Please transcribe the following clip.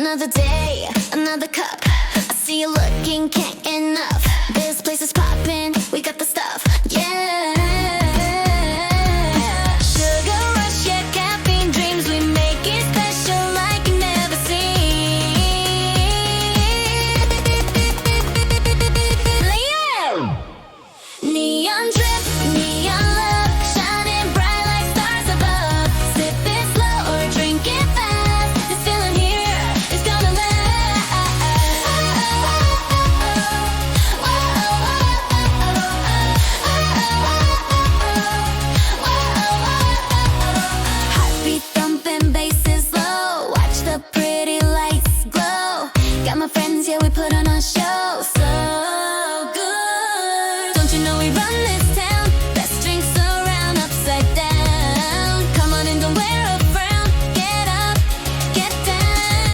Another day, another cup. I see you looking, can't get enough. This place is popping, we got the stuff, yeah. Sugar rush, yeah, caffeine dreams. We make it special like you never seen. Yeah. Neon drip, neon love, shining bright like stars above. Sip it slow or drink it fast. This feeling here is gonna last. Heartbeat thumping, bass is low. Watch the pretty lights glow. Got my friends, yeah, we put on a show so good. Don't you know we run this